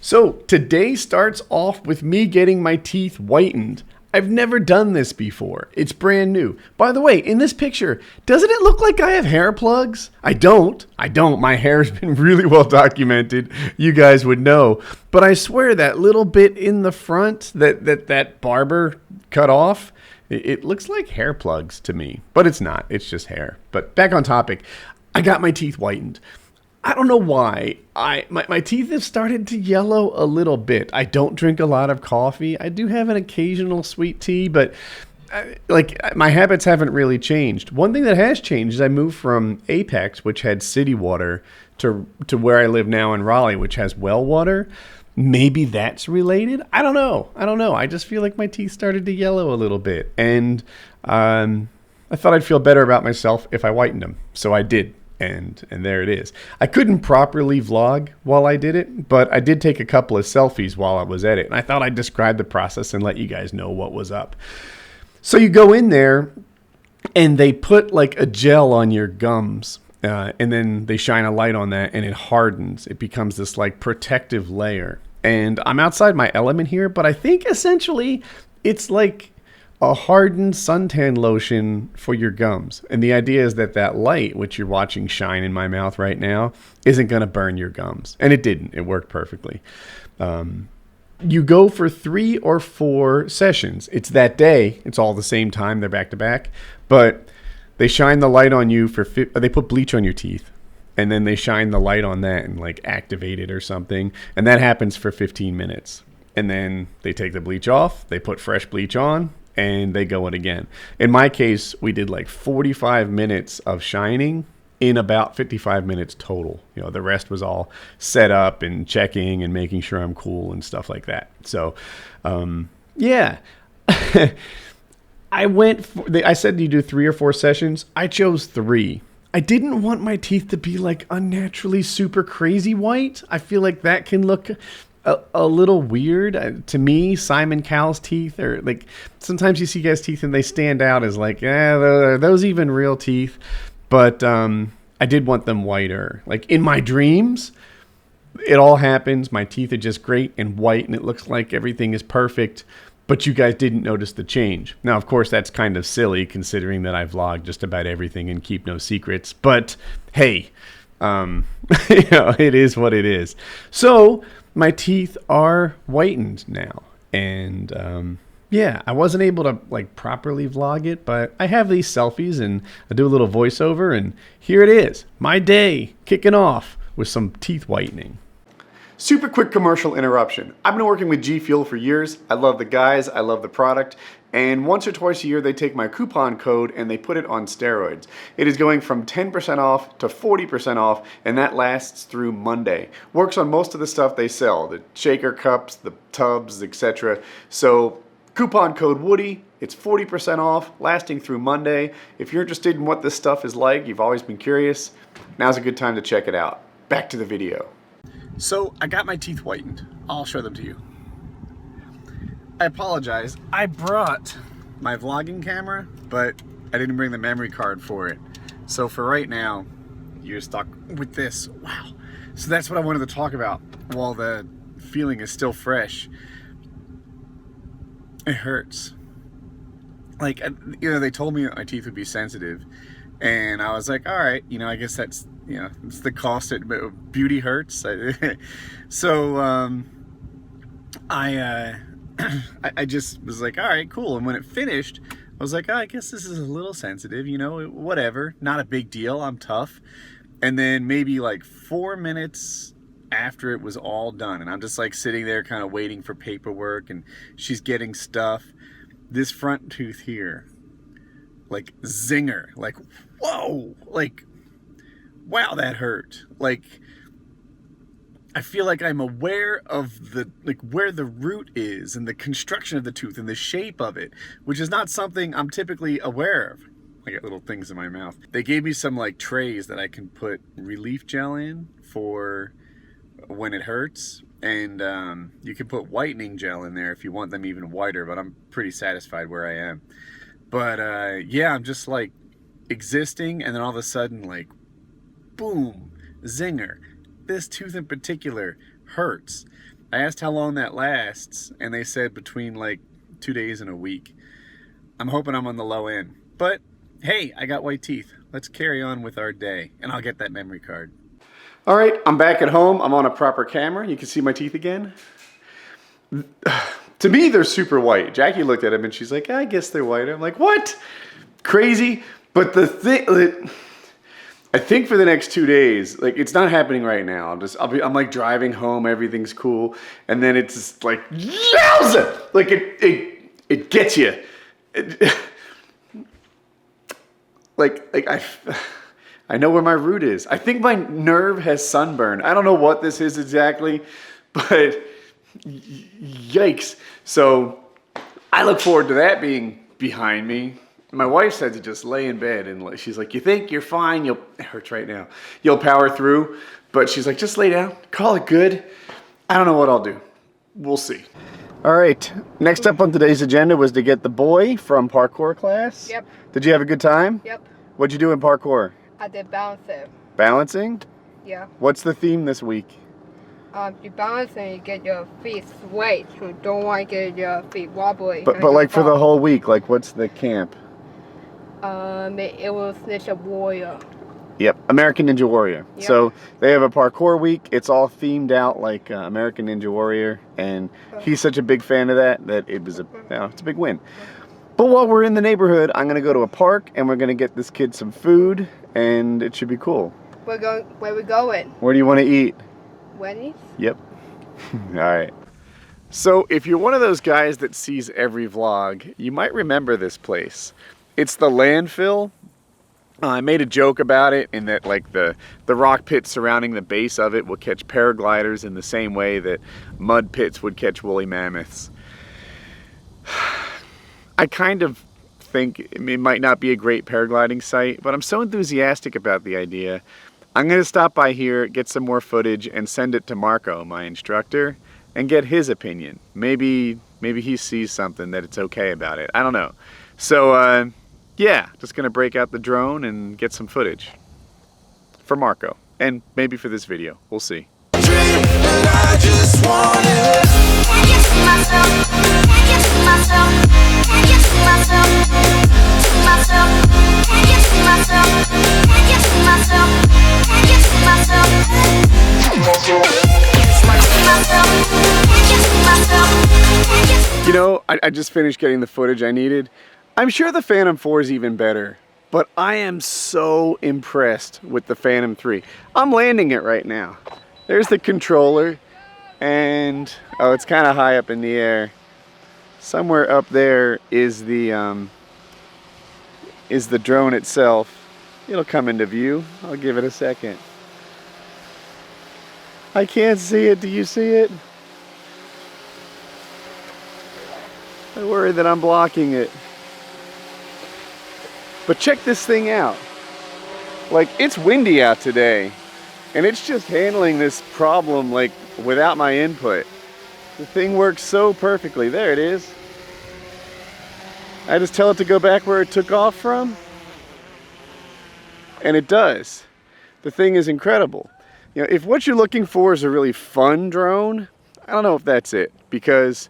So today starts off with me getting my teeth whitened. I've never done this before. It's brand new. By the way, in this picture, doesn't it look like I have hair plugs? I don't. My hair's been really well documented. You guys would know. But I swear that little bit in the front that barber cut off, it looks like hair plugs to me. But it's not. It's just hair. But back on topic. I got my teeth whitened. I don't know why. My teeth have started to yellow a little bit. I don't drink a lot of coffee. I do have an occasional sweet tea, but my habits haven't really changed. One thing that has changed is I moved from Apex, which had city water, to where I live now in Raleigh, which has well water. Maybe that's related. I don't know. I just feel like my teeth started to yellow a little bit, and I thought I'd feel better about myself if I whitened them, so I did. And there it is. I couldn't properly vlog while I did it, but I did take a couple of selfies while I was at it. And I thought I'd describe the process and let you guys know what was up. So you go in there and they put like a gel on your gums. And then they shine a light on that and it hardens. It becomes this like protective layer. And I'm outside my element here, but I think essentially it's like a hardened suntan lotion for your gums. And the idea is that light, which you're watching shine in my mouth right now, isn't going to burn your gums. And it didn't. It worked perfectly. You go for 3 or 4 sessions. It's that day. It's all the same time. They're back to back. But they shine the light on you they put bleach on your teeth. And then they shine the light on that and like activate it or something. And that happens for 15 minutes. And then they take the bleach off. They put fresh bleach on. And they go in again. In my case, we did like 45 minutes of shining in about 55 minutes total. You know, the rest was all set up and checking and making sure I'm cool and stuff like that. So, yeah. I said you do 3 or 4 sessions. I chose 3. I didn't want my teeth to be like unnaturally super crazy white. I feel like that can look a little weird to me. Simon Cowell's teeth are like, sometimes you see guys' teeth and they stand out as like, are those even real teeth? But I did want them whiter. Like in my dreams, it all happens. My teeth are just great and white and it looks like everything is perfect. But you guys didn't notice the change. Now, of course, that's kind of silly considering that I vlog just about everything and keep no secrets. But hey, it is what it is. So my teeth are whitened now. And yeah, I wasn't able to like properly vlog it, but I have these selfies and I do a little voiceover and here it is. My day kicking off with some teeth whitening. Super quick commercial interruption. I've been working with G Fuel for years. I love the guys, I love the product, and once or twice a year they take my coupon code and they put it on steroids. It is going from 10% off to 40% off, and that lasts through Monday. Works on most of the stuff they sell, the shaker cups, the tubs, etc. So coupon code Woody, it's 40% off, lasting through Monday. If you're interested in what this stuff is like, you've always been curious, now's a good time to check it out. Back to the video. So I got my teeth whitened. I'll show them to you. I apologize. I brought my vlogging camera, but I didn't bring the memory card for it. So for right now, you're stuck with this. Wow. So that's what I wanted to talk about while the feeling is still fresh. It hurts. Like, they told me that my teeth would be sensitive. And I was like, all right, I guess that's, it's the cost. Beauty hurts. So I just was like, all right, cool. And when it finished, I was like, oh, I guess this is a little sensitive, whatever. Not a big deal. I'm tough. And then maybe like 4 minutes after it was all done, and I'm just like sitting there kind of waiting for paperwork, and she's getting stuff. This front tooth here, like zinger, like whoa, like wow, that hurt. Like I feel like I'm aware of the where the root is and the construction of the tooth and the shape of it, which is not something I'm typically aware of. I got little things in my mouth. They gave me some like trays that I can put relief gel in for when it hurts, and you can put whitening gel in there if you want them even whiter, but I'm pretty satisfied where I am. But yeah, I'm just like existing, and then all of a sudden, like boom, zinger. This tooth in particular hurts. I asked how long that lasts, and they said between like 2 days and a week. I'm hoping I'm on the low end. But hey, I got white teeth. Let's carry on with our day, and I'll get that memory card. All right, I'm back at home. I'm on a proper camera. You can see my teeth again. To me, they're super white. Jackie looked at them and she's like, I guess they're white. I'm like, what? Crazy. But the thing, I think for the next 2 days, like it's not happening right now. I'm like driving home, everything's cool. And then it's just like, yowza! Like it gets you. I know where my root is. I think my nerve has sunburn. I don't know what this is exactly, but yikes. So I look forward to that being behind me. My wife said to just lay in bed, and she's like, you think you're fine? It hurts right now. You'll power through. But she's like, just lay down, call it good. I don't know what I'll do. We'll see. All right, next up on today's agenda was to get the boy from parkour class. Yep. Did you have a good time? Yep. What'd you do in parkour? I did balancing. Balancing? Yeah. What's the theme this week? You balance and you get your feet swayed. So you don't want to get your feet wobbly. But like for the whole week, like what's the camp? It was Ninja Warrior. Yep, American Ninja Warrior. Yep. So they have a parkour week. It's all themed out like American Ninja Warrior, and he's such a big fan of that it was it's a big win. But while we're in the neighborhood, I'm gonna go to a park and we're gonna get this kid some food, and it should be cool. Where we going? Where do you want to eat? Wendy's? Yep. All right. So if you're one of those guys that sees every vlog, you might remember this place. It's the landfill. I made a joke about it in that like the rock pit surrounding the base of it will catch paragliders in the same way that mud pits would catch woolly mammoths. I kind of think it might not be a great paragliding site, but I'm so enthusiastic about the idea. I'm going to stop by here, get some more footage, and send it to Marco, my instructor, and get his opinion. Maybe he sees something that it's okay about it. I don't know. So, yeah, just going to break out the drone and get some footage for Marco, and maybe for this video. We'll see. You know, I just finished getting the footage I needed. I'm sure the Phantom 4 is even better, but I am so impressed with the Phantom 3. I'm landing it right now. There's the controller, and oh, it's kind of high up in the air. Somewhere up there is the drone itself. It'll come into view. I'll give it a second. I can't see it. Do you see it? I worry that I'm blocking it. But check this thing out. Like, it's windy out today, and it's just handling this problem like without my input. The thing works so perfectly. There it is. I just tell it to go back where it took off from, and it does. The thing is incredible. You know, if what you're looking for is a really fun drone, I don't know if that's it, because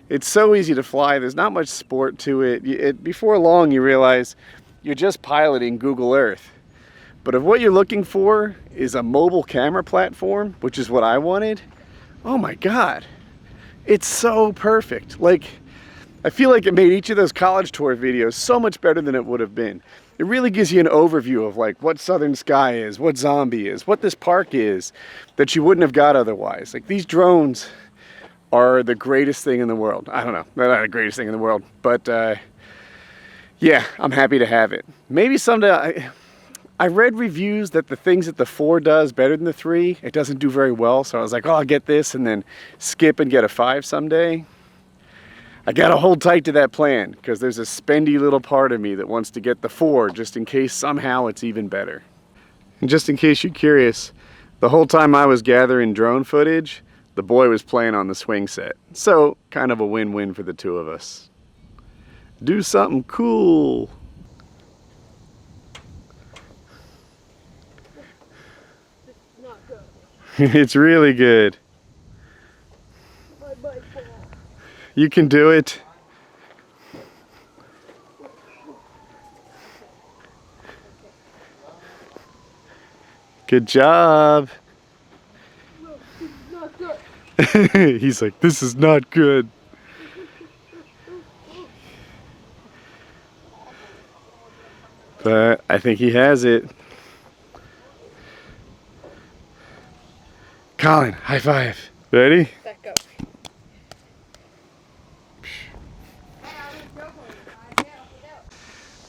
it's so easy to fly. There's not much sport to it. Before long, you realize you're just piloting Google Earth. But if what you're looking for is a mobile camera platform, which is what I wanted, oh my God, it's so perfect. Like, I feel like it made each of those college tour videos so much better than it would have been. It really gives you an overview of like what Southern Sky is, what Zombie is, what this park is that you wouldn't have got otherwise. Like, these drones are the greatest thing in the world. I don't know, they're not the greatest thing in the world, but yeah, I'm happy to have it. Maybe someday, I read reviews that the things that the 4 does better than the 3, it doesn't do very well. So I was like, oh, I'll get this and then skip and get a 5 someday. I gotta hold tight to that plan because there's a spendy little part of me that wants to get the 4 just in case somehow it's even better. And just in case you're curious, the whole time I was gathering drone footage, the boy was playing on the swing set. So kind of a win-win for the two of us. Do something cool. It's not good. It's really good. You can do it. Good job. He's like, this is not good. But I think he has it. Colin, high five. Ready? Back up.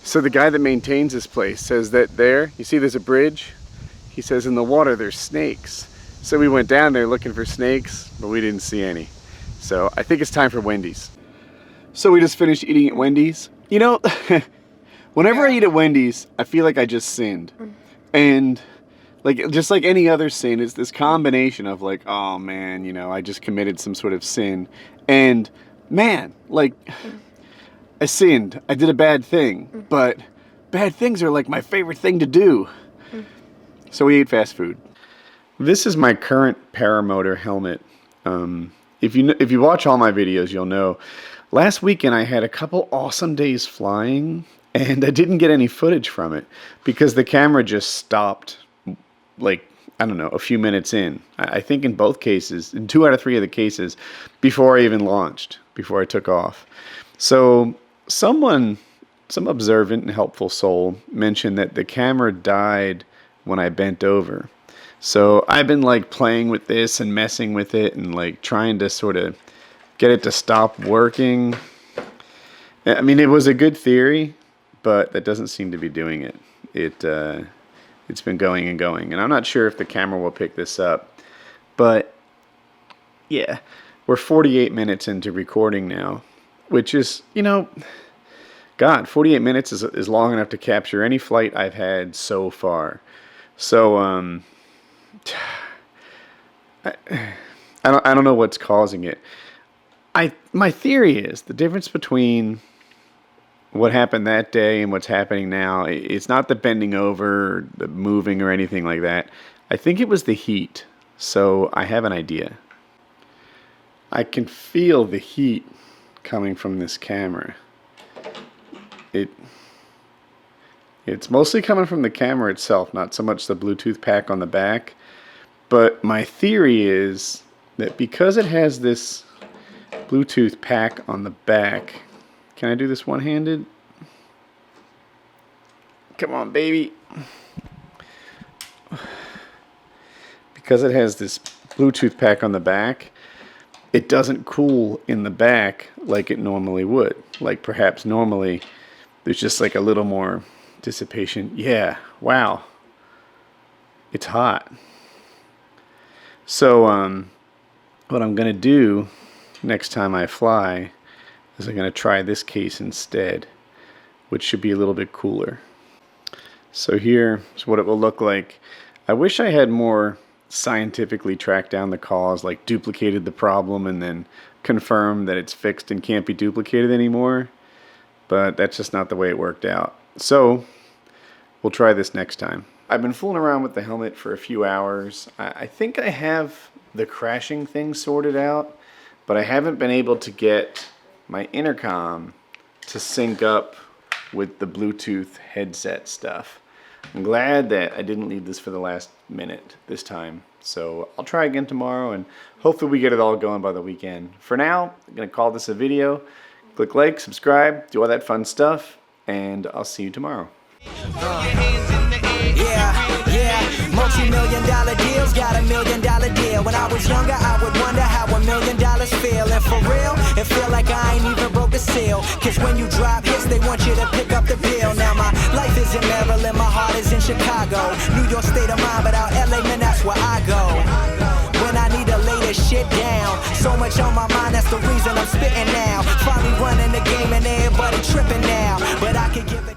So the guy that maintains this place says that there, you see there's a bridge? He says in the water there's snakes. So we went down there looking for snakes, but we didn't see any. So I think it's time for Wendy's. So we just finished eating at Wendy's. You know, whenever I eat at Wendy's, I feel like I just sinned. And like, just like any other sin, it's this combination of like, oh man, you know, I just committed some sort of sin. And man, like, I sinned. I did a bad thing. But bad things are like my favorite thing to do. So we ate fast food. This is my current paramotor helmet. If you watch all my videos, you'll know. Last weekend I had a couple awesome days flying, and I didn't get any footage from it because the camera just stopped, like, I don't know, a few minutes in. I think in both cases, in 2 out of 3 of the cases, before I even launched, before I took off. So some observant and helpful soul mentioned that the camera died when I bent over. So I've been like playing with this and messing with it and like trying to sort of get it to stop working. I mean, it was a good theory, but that doesn't seem to be doing it. It's been going and going, and I'm not sure if the camera will pick this up. But yeah, we're 48 minutes into recording now, which is, you know, God, 48 minutes is long enough to capture any flight I've had so far. So, I don't know what's causing it. My theory is the difference between what happened that day and what's happening now, it's not the bending over, or the moving or anything like that. I think it was the heat. So I have an idea. I can feel the heat coming from this camera. It's mostly coming from the camera itself, not so much the Bluetooth pack on the back. But my theory is that because it has this Bluetooth pack on the back, can I do this one-handed? Come on, baby. Because it has this Bluetooth pack on the back, it doesn't cool in the back like it normally would. Like perhaps normally there's just like a little more dissipation. Yeah, wow. It's hot. So what I'm going to do next time I fly is I'm going to try this case instead, which should be a little bit cooler. So here's what it will look like. I wish I had more scientifically tracked down the cause, like duplicated the problem and then confirmed that it's fixed and can't be duplicated anymore. But that's just not the way it worked out. So we'll try this next time. I've been fooling around with the helmet for a few hours. I think I have the crashing thing sorted out, but I haven't been able to get my intercom to sync up with the Bluetooth headset stuff. I'm glad that I didn't leave this for the last minute this time. So I'll try again tomorrow and hopefully we get it all going by the weekend. For now, I'm going to call this a video. Click like, subscribe, do all that fun stuff, and I'll see you tomorrow. Multi-million-dollar deals, got $1 million deal. When I was younger, I would wonder how $1 million feel. And for real, it feel like I ain't even broke a seal. Cause when you drop hits, they want you to pick up the bill. Now my life is in Maryland, my heart is in Chicago. New York state of mind, but out LA, man, that's where I go. When I need to lay this shit down, so much on my mind, that's the reason I'm spitting now. Finally running the game and everybody tripping now, but I could give it